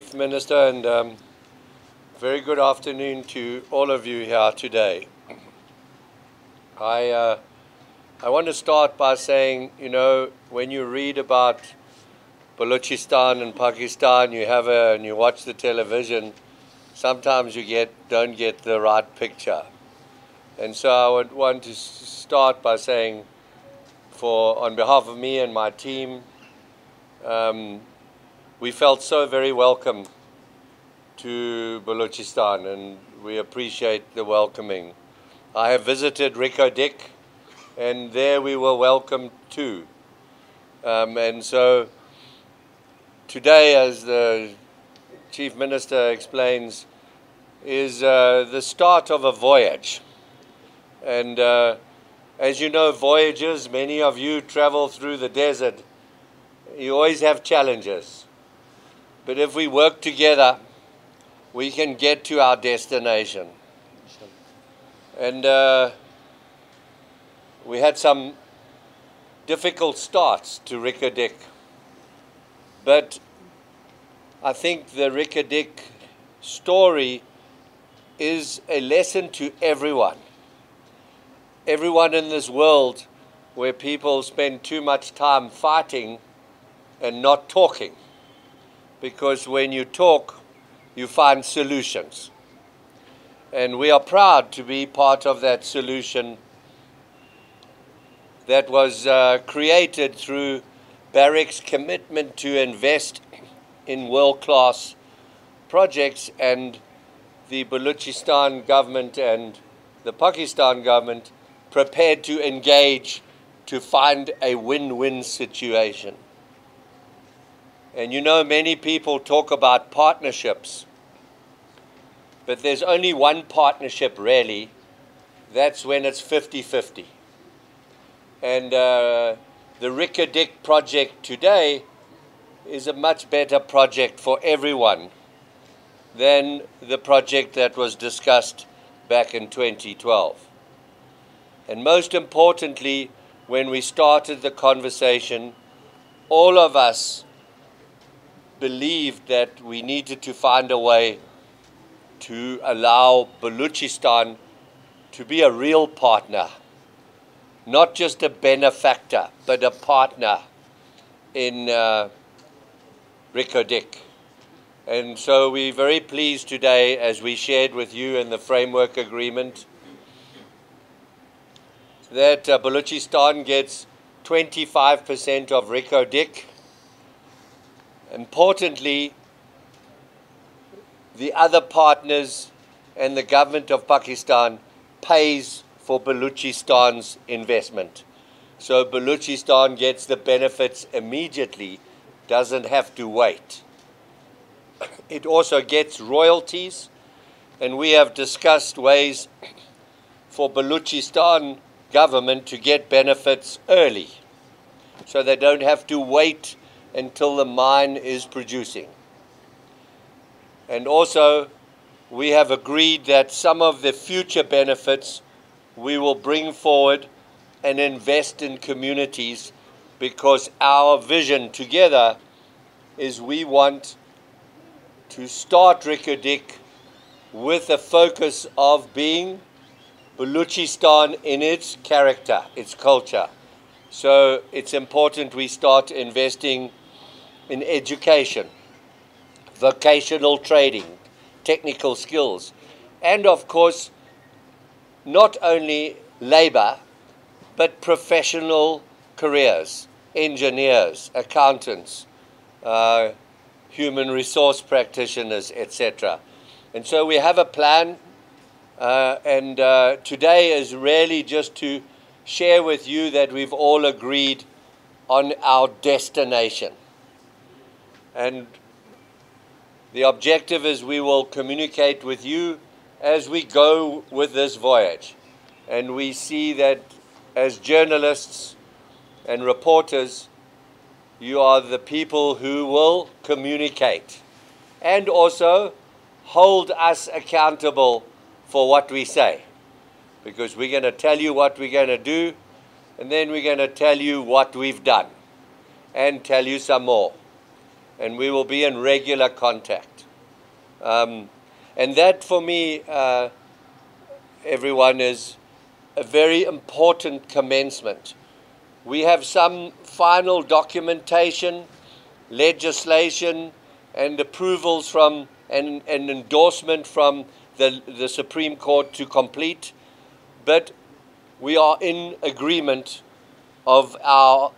Chief Minister, and very good afternoon to all of you here today. I want to start by saying, when you read about Balochistan and Pakistan, and you watch the television, sometimes you don't get the right picture. And so I would want to start by saying, on behalf of me and my team, we felt so very welcome to Balochistan, and we appreciate the welcoming. I have visited Reko Diq, and there we were welcomed too. And so today, as the Chief Minister explains, is the start of a voyage. And as you know, voyages, many of you travel through the desert. You always have challenges. But if we work together, we can get to our destination. And we had some difficult starts to Reko Diq. But I think the Reko Diq story is a lesson to everyone. Everyone in this world where people spend too much time fighting and not talking. Because when you talk, you find solutions. And we are proud to be part of that solution that was created through Barrick's commitment to invest in world-class projects, and the Balochistan government and the Pakistan government prepared to engage to find a win-win situation. And many people talk about partnerships, but there's only one partnership really. That's when it's 50-50. And the Reko Diq project today is a much better project for everyone than the project that was discussed back in 2012. And most importantly, when we started the conversation, all of us believed that we needed to find a way to allow Balochistan to be a real partner, not just a benefactor, but a partner in Reko Diq. And so we're very pleased today, as we shared with you in the framework agreement, that Balochistan gets 25% of Reko Diq. Importantly, the other partners and the government of Pakistan pays for Balochistan's investment. So Balochistan gets the benefits immediately, doesn't have to wait. It also gets royalties, and we have discussed ways for Balochistan government to get benefits early, so they don't have to wait until the mine is producing. And also, we have agreed that some of the future benefits we will bring forward and invest in communities, because our vision together is we want to start Reko Diq with a focus of being Balochistan in its character, its culture. So it's important we start investing in education, vocational training, technical skills, and of course, not only labor, but professional careers, engineers, accountants, human resource practitioners, etc. And so we have a plan, and today is really just to share with you that we've all agreed on our destination. And the objective is we will communicate with you as we go with this voyage. And we see that as journalists and reporters, you are the people who will communicate and also hold us accountable for what we say. Because we're going to tell you what we're going to do, and then we're going to tell you what we've done, and tell you some more. and we will be in regular contact. And that, for me, everyone, is a very important commencement. We have some final documentation, legislation, and approvals from and endorsement from the Supreme Court to complete, but we are in agreement of our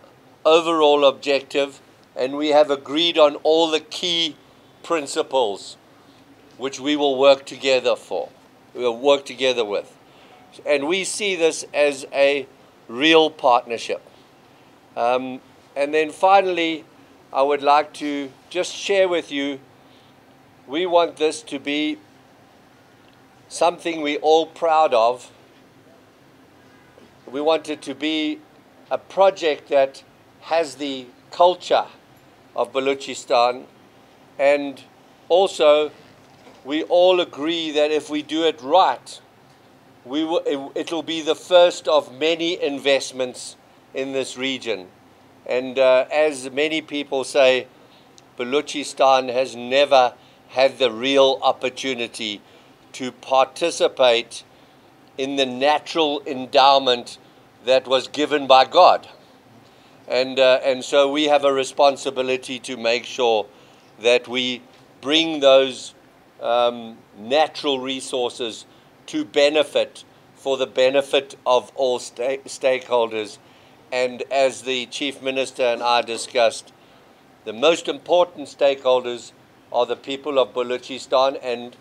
overall objective, and we have agreed on all the key principles which we will work together with. And we see this as a real partnership. And then finally, I would like to just share with you, we want this to be something we're all proud of. We want it to be a project that has the culture of Balochistan, and also we all agree that if we do it right, it'll be the first of many investments in this region. And as many people say, Balochistan has never had the real opportunity to participate in the natural endowment that was given by God. And so we have a responsibility to make sure that we bring those natural resources to benefit, for the benefit of all stakeholders. And as the Chief Minister and I discussed, the most important stakeholders are the people of Balochistan and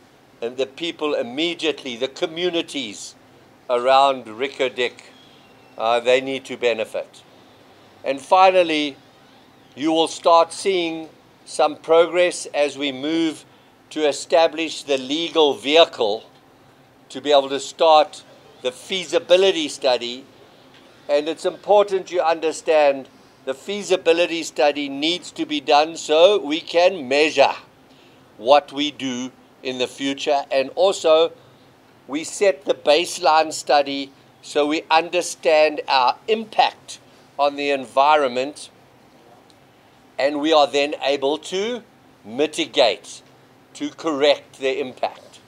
the people immediately, the communities around Reko Diq. They need to benefit. And finally, you will start seeing some progress as we move to establish the legal vehicle to be able to start the feasibility study. And it's important you understand the feasibility study needs to be done so we can measure what we do in the future, and also we set the baseline study so we understand our impact on the environment, and we are then able to mitigate, to correct the impact.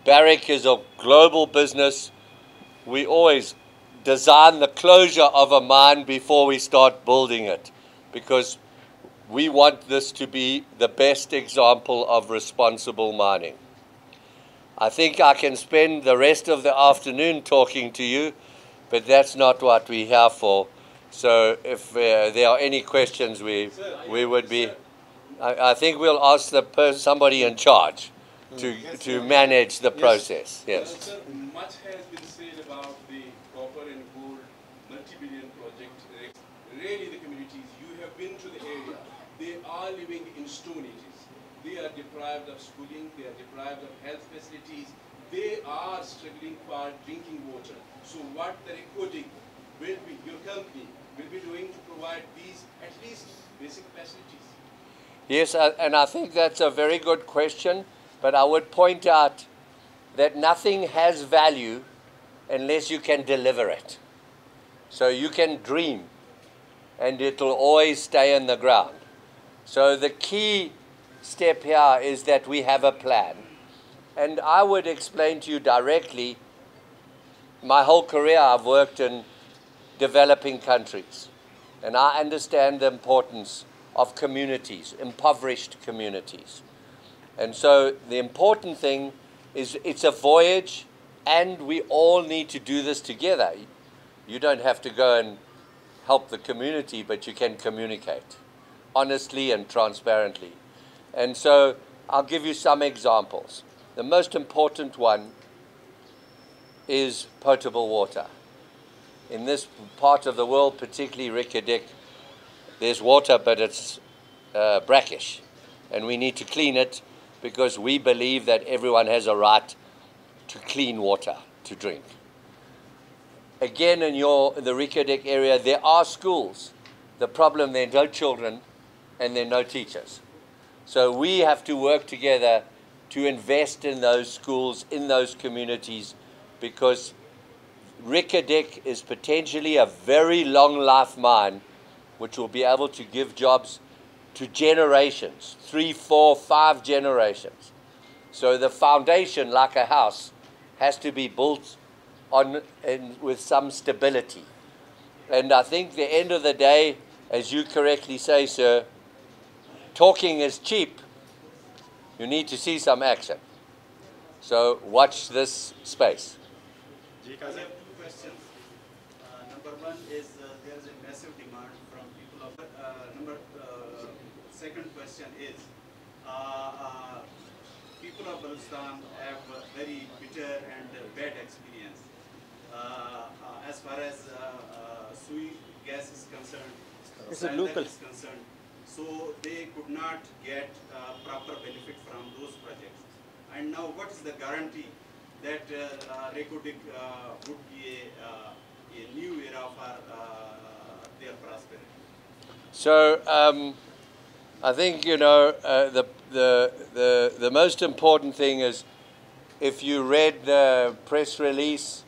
Barrick is a global business. We always design the closure of a mine before we start building it, because we want this to be the best example of responsible mining. I think I can spend the rest of the afternoon talking to you, but that's not what we're here for. So if there are any questions, we would be... I think we'll ask somebody in charge to manage the process. Yes. Sir, much has been said about the copper and gold multi-billion project. Really, the communities, you have been to the area, they are living in stone ages. They are deprived of schooling, they are deprived of health facilities, they are struggling for drinking water. So what the Reko Diq will be, your company, will be doing to provide these at least basic facilities? Yes, and I think that's a very good question, but I would point out that nothing has value unless you can deliver it. So you can dream, and it'll always stay in the ground. So the key step here is that we have a plan. And I would explain to you directly, my whole career I've worked in developing countries, and I understand the importance of communities, impoverished communities. And so the important thing is it's a voyage, and we all need to do this together. You don't have to go and help the community, but you can communicate honestly and transparently. And so I'll give you some examples. The most important one is potable water. In this part of the world, particularly Reko Diq, there's water, but it's brackish, and we need to clean it because we believe that everyone has a right to clean water to drink. Again, in the Reko Diq area, there are schools. The problem, there are no children and there are no teachers. So we have to work together to invest in those schools, in those communities, because Reko Diq is potentially a very long life mine which will be able to give jobs to generations, 3, 4, 5 generations. So the foundation, like a house, has to be built on and with some stability. And I think the end of the day, as you correctly say, sir, talking is cheap. You need to see some action. So watch this space. I have two questions. Number one is there is a massive demand from people of. Second question is people of Balochistan have very bitter and bad experience as far as sui gas is concerned. It's a local. Is concerned. So they could not get proper benefit from those projects. And now, what is the guarantee that Reko Diq would be a new era for their prosperity? So I think, you know, the most important thing is, if you read the press release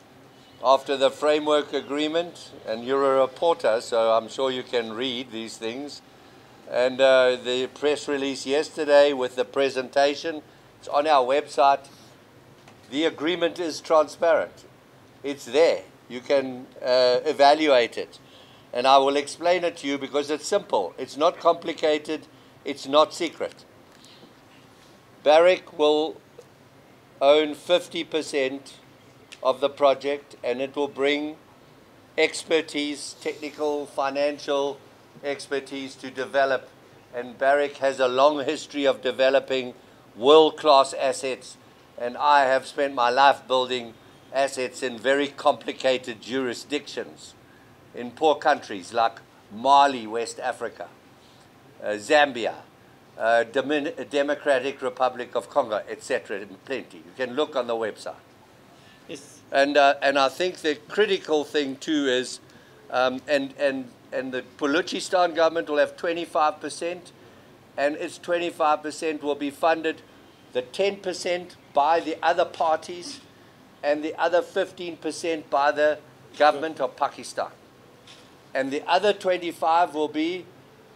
after the framework agreement, and you're a reporter, so I'm sure you can read these things, and the press release yesterday with the presentation, it's on our website. The agreement is transparent. It's there. You can evaluate it. And I will explain it to you because it's simple. It's not complicated. It's not secret. Barrick will own 50% of the project, and it will bring expertise, technical, financial expertise to develop. And Barrick has a long history of developing world-class assets, and I have spent my life building assets in very complicated jurisdictions, in poor countries like Mali, West Africa, Zambia, Democratic Republic of Congo, etc. Plenty. You can look on the website. Yes. And I think the critical thing too is, and the Balochistan government will have 25%, and its 25% will be funded, the 10% by the other parties, and the other 15% by the government of Pakistan. And the other 25 will be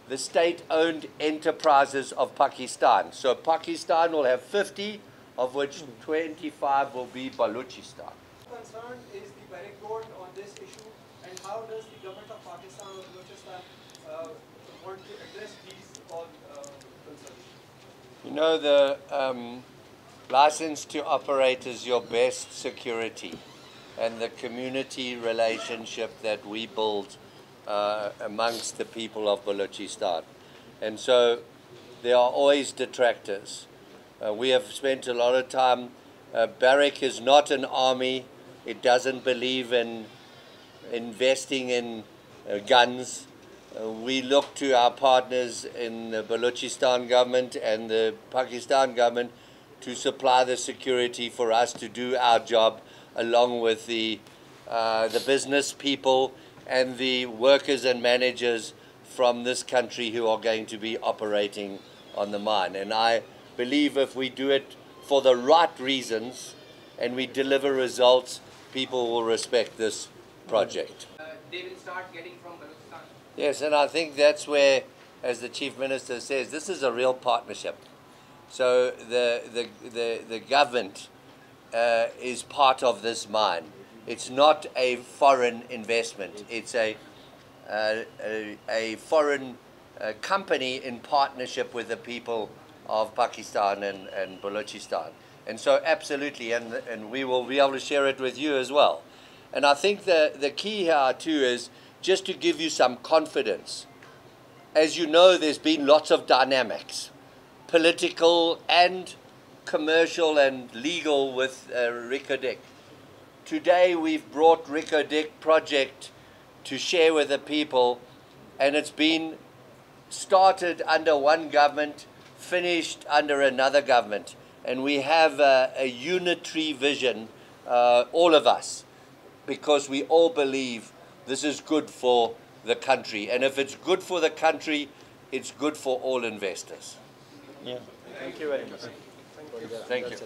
the state-owned enterprises of Pakistan. So Pakistan will have 50, of which 25 will be Balochistan. Concerned is the Barrick board on this issue, and how does the government of Pakistan or Balochistan want to address these all concerns? You know, the license to operate is your best security, and the community relationship that we build amongst the people of Balochistan. And so there are always detractors. We have spent a lot of time. Barrick is not an army. It doesn't believe in investing in guns. We look to our partners in the Balochistan government and the Pakistan government to supply the security for us to do our job, along with the business people and the workers and managers from this country who are going to be operating on the mine. And I believe if we do it for the right reasons and we deliver results, people will respect this project. They will start getting from Balochistan. Yes, and I think that's where, as the Chief Minister says, this is a real partnership. So the government is part of this mine. It's not a foreign investment. It's a foreign company in partnership with the people of Pakistan and Balochistan. And so absolutely, and we will be able to share it with you as well. And I think the key here too is just to give you some confidence. As you know, there's been lots of dynamics, political and commercial and legal, with Reko Diq. Today we've brought Reko Diq project to share with the people, and it's been started under one government, finished under another government. And we have a unitary vision, all of us, because we all believe this is good for the country. And if it's good for the country, it's good for all investors. Yeah. Thank you very much. Thank you.